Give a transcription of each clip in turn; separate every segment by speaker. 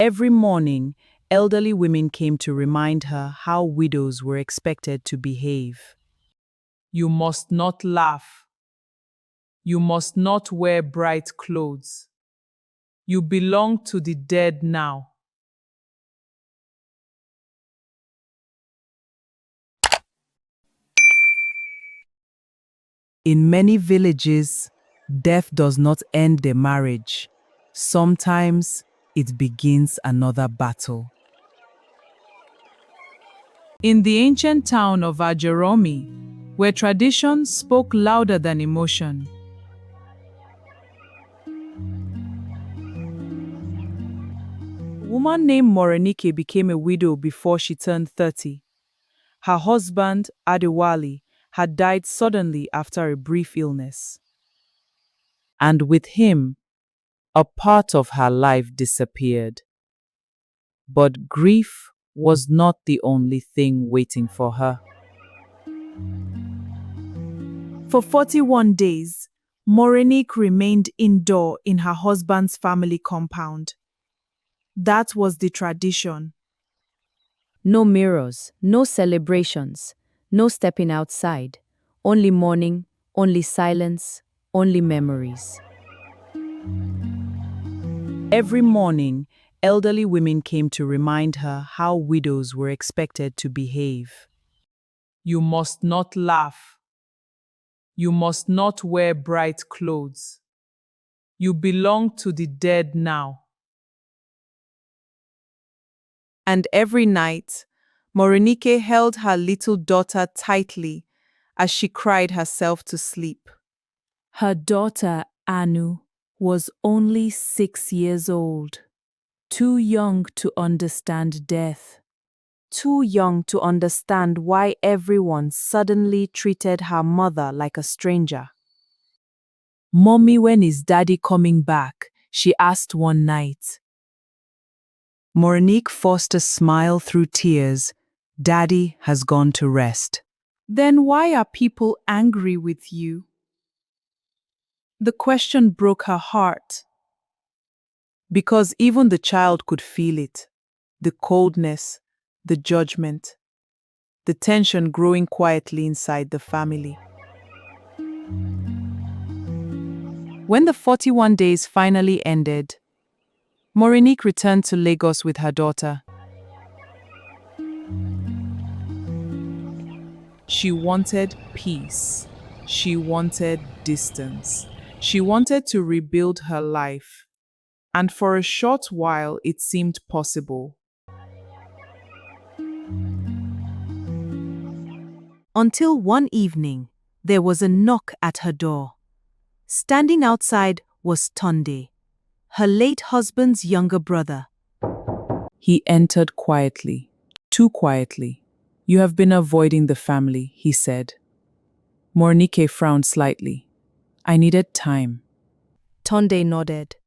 Speaker 1: Every morning, elderly women came to remind her how widows were expected to behave. You must not laugh. You must not wear bright clothes. You belong to the dead now. In many villages, death does not end the marriage. Sometimes it begins another battle. In the ancient town of Ajeromi, where tradition spoke louder than emotion, a woman named Morenike became a widow before she turned 30. Her husband, Adewale, had died suddenly after a brief illness. And with him, a part of her life disappeared. But grief was not the only thing waiting for her. For 41 days, Morenike remained indoor in her husband's family compound. That was the tradition.
Speaker 2: No mirrors, no celebrations, no stepping outside. Only mourning, only silence, only memories.
Speaker 1: Every morning, elderly women came to remind her how widows were expected to behave. You must not laugh. You must not wear bright clothes. You belong to the dead now. And every night, Morenike held her little daughter tightly as she cried herself to sleep. Her daughter, Anu, was only 6 years old, too young to understand death, too young to understand why everyone suddenly treated her mother like a stranger. "Mommy, when is Daddy coming back?" she asked one night. Morenike forced a smile through tears. "Daddy has gone to rest." "Then why are people angry with you?" The question broke her heart. Because even the child could feel it. The coldness, the judgment, the tension growing quietly inside the family. When the 41 days finally ended, Morenike returned to Lagos with her daughter. She wanted peace. She wanted distance. She wanted to rebuild her life. And for a short while, it seemed possible. Until one evening, there was a knock at her door. Standing outside was Tunde, her late husband's younger brother. He entered quietly, too quietly. "You have been avoiding the family," he said. Morenike frowned slightly. "I needed time."
Speaker 2: Tunde nodded,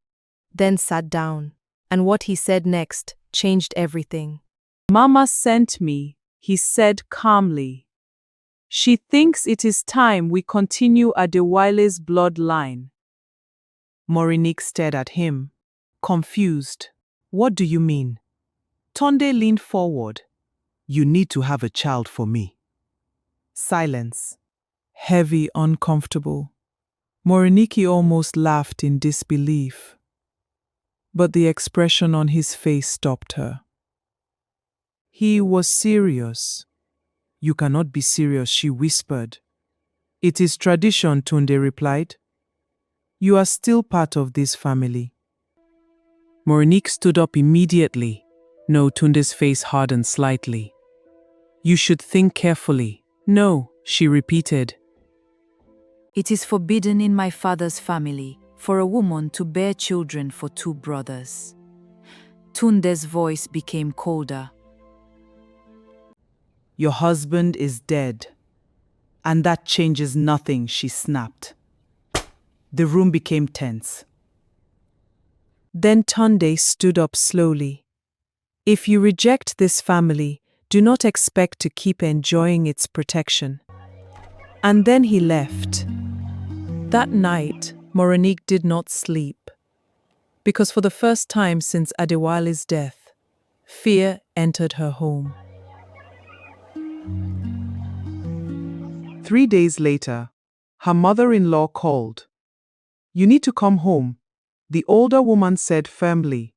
Speaker 2: then sat down, and what he said next changed everything.
Speaker 1: "Mama sent me," he said calmly. "She thinks it is time we continue Adewale's bloodline." Morenike stared at him, confused. "What do you mean?" Tunde leaned forward. "You need to have a child for me." Silence. Heavy, uncomfortable. Morenike almost laughed in disbelief. But the expression on his face stopped her. He was serious. "You cannot be serious," she whispered. "It is tradition," Tunde replied. "You are still part of this family." Morenike stood up immediately. No, Tunde's face hardened slightly. "You should think carefully." "No," she repeated.
Speaker 2: It is forbidden in my father's family for a woman to bear children for two brothers. Tunde's voice became colder.
Speaker 1: "Your husband is dead. And that changes nothing," she snapped. The room became tense. Then Tunde stood up slowly. "If you reject this family, do not expect to keep enjoying its protection." And then he left. That night, Morenike did not sleep. because for the first time since Adewale's death, fear entered her home. 3 days later, her mother-in-law called. "You need to come home," the older woman said firmly.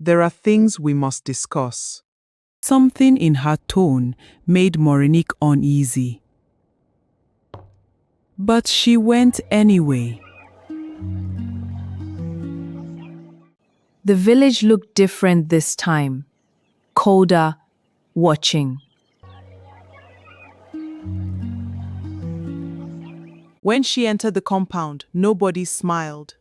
Speaker 1: "There are things we must discuss." Something in her tone made Morenike uneasy. But she went anyway.
Speaker 2: The village looked different this time, colder, watching.
Speaker 1: When she entered the compound, nobody smiled.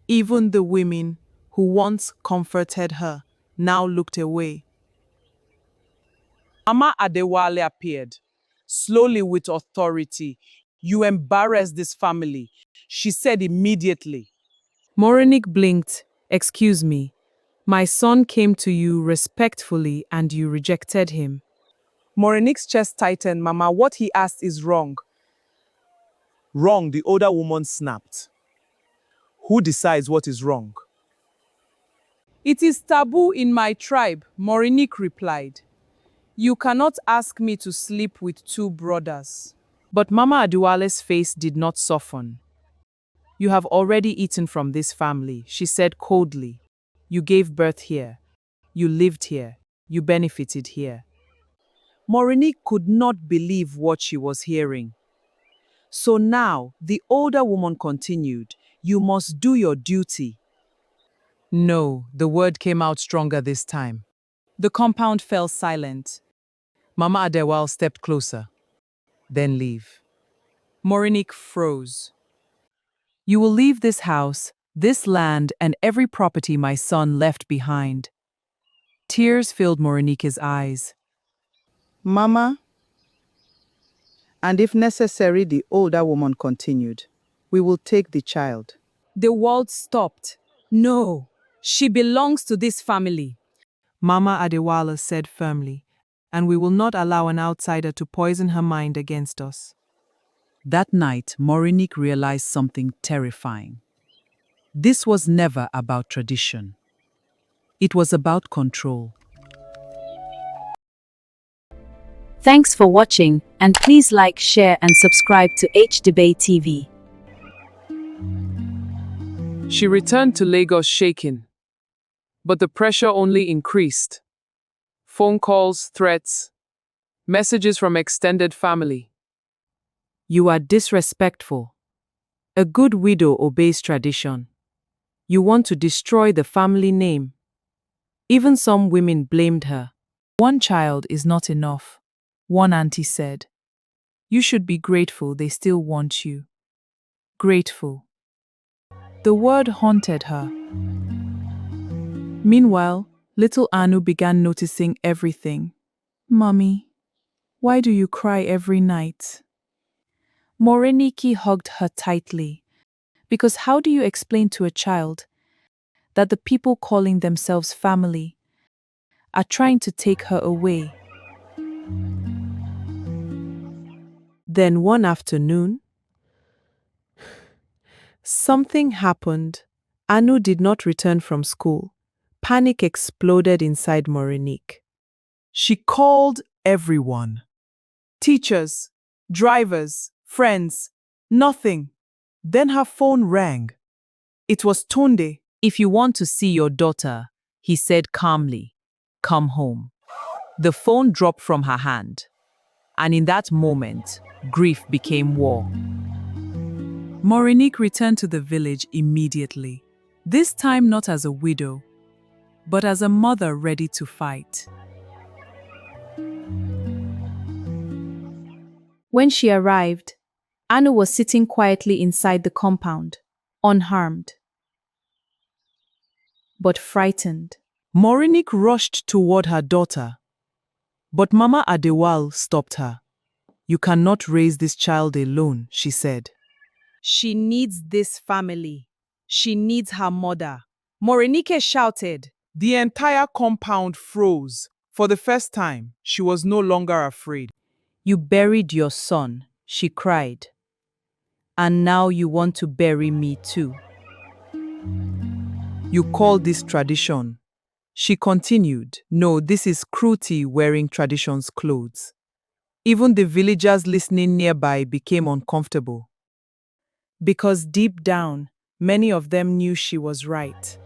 Speaker 1: Even the women who once comforted her now looked away. Mama Adewale appeared, slowly with authority. "You embarrassed this family," she said immediately. Morenike blinked. "Excuse me. My son came to you respectfully and you rejected him." Morenike's chest tightened. "Mama, what he asked is wrong." "Wrong," the older woman snapped. "Who decides what is wrong?" "It is taboo in my tribe," Morenike replied. "You cannot ask me to sleep with two brothers." But Mama Adewale's face did not soften. "You have already eaten from this family," she said coldly. "You gave birth here. You lived here. You benefited here." Morenike could not believe what she was hearing. "So now," the older woman continued, "you must do your duty." No, the word came out stronger this time. The compound fell silent. Mama Adewale stepped closer. "Then leave." Morenike froze. "You will leave this house, this land, and every property my son left behind." Tears filled Morenike's eyes.
Speaker 3: "Mama," and if necessary, the older woman continued, "we will take the child."
Speaker 1: The world stopped. "No, she belongs to this family," Mama Adewale said firmly, "and we will not allow an outsider to poison her mind against us." That night, Morenike realized something terrifying. This was never about tradition. It was about control.
Speaker 2: Thanks for watching, and please like, share, and subscribe to H Debate TV.
Speaker 1: She returned to Lagos shaken, but the pressure only increased. Phone calls, threats, messages from extended family. "You are disrespectful. A good widow obeys tradition. You want to destroy the family name." Even some women blamed her. "One child is not enough," one auntie said. "You should be grateful they still want you." Grateful. The word haunted her. Meanwhile, little Anu began noticing everything. "Mommy, why do you cry every night?" Morenike hugged her tightly. Because how do you explain to a child that the people calling themselves family are trying to take her away? Then one afternoon, something happened. Anu did not return from school. Panic exploded inside Morenike. She called everyone. Teachers, drivers, friends, nothing. Then her phone rang. It was Tunde. "If you want to see your daughter," he said calmly, "come home." The phone dropped from her hand, and in that moment, grief became war. Morenike returned to the village immediately, this time not as a widow, but as a mother ready to fight.
Speaker 2: When she arrived, Anu was sitting quietly inside the compound, unharmed, but frightened.
Speaker 1: Morenike rushed toward her daughter, but Mama Adewale stopped her. "You cannot raise this child alone," she said. "She needs this family. She needs her mother." Morenike shouted. The entire compound froze. For the first time, she was no longer afraid. "You buried your son," she cried. "And now you want to bury me too." You call this tradition? She continued, no, this is cruelty wearing tradition's clothes. Even the villagers listening nearby became uncomfortable. Because deep down, many of them knew she was right.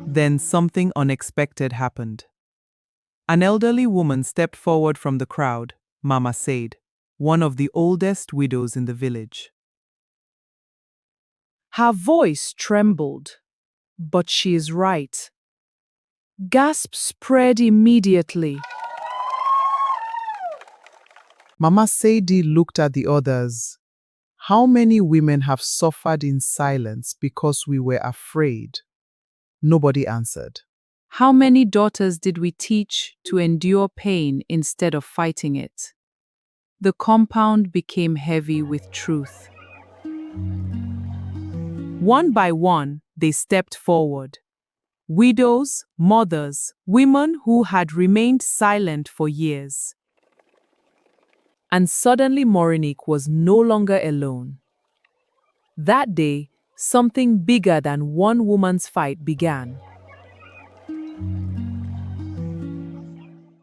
Speaker 1: Then something unexpected happened. An elderly woman stepped forward from the crowd, Mama said, one of the oldest widows in the village. Her voice trembled, but she is right. Gasps spread immediately.
Speaker 3: Mama Sadie looked at the others. How many women have suffered in silence because we were afraid? Nobody answered.
Speaker 1: How many daughters did we teach to endure pain instead of fighting it? The compound became heavy with truth. One by one, they stepped forward. Widows, mothers, women who had remained silent for years. And suddenly Morenike was no longer alone. That day, something bigger than one woman's fight began.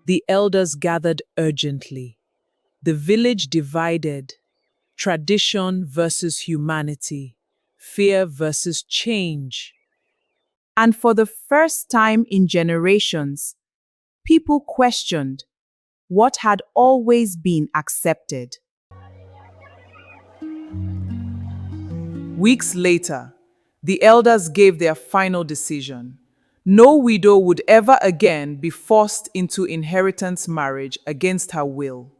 Speaker 1: The elders gathered urgently. The village divided. Tradition versus humanity. Fear versus change. And for the first time in generations, people questioned what had always been accepted. Weeks later, the elders gave their final decision. No widow would ever again be forced into inheritance marriage against her will.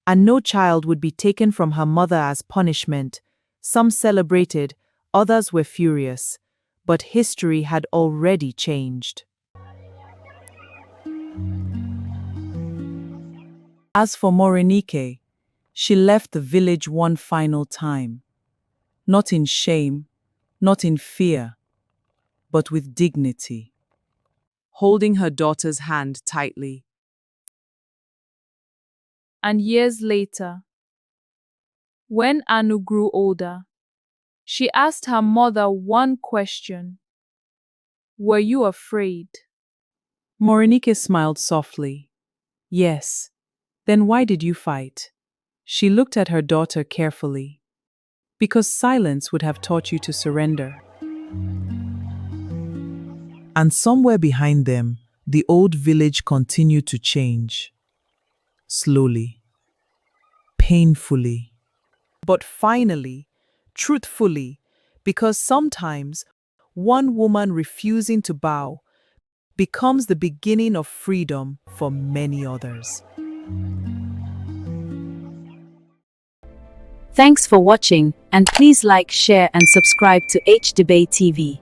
Speaker 1: And no child would be taken from her mother as punishment. Some celebrated, others were furious, but history had already changed. As for Morenike, she left the village one final time. Not in shame, not in fear, but with dignity. Holding her daughter's hand tightly. And years later, when Anu grew older, she asked her mother one question. Were you afraid? Morenike smiled softly. Yes. Then why did you fight? She looked at her daughter carefully. Because silence would have taught you to surrender. And somewhere behind them, the old village continued to change. Slowly. Painfully. But finally, truthfully, because sometimes one woman refusing to bow becomes the beginning of freedom for many others.
Speaker 2: Thanks for watching, and please like, share and subscribe to H Debate TV.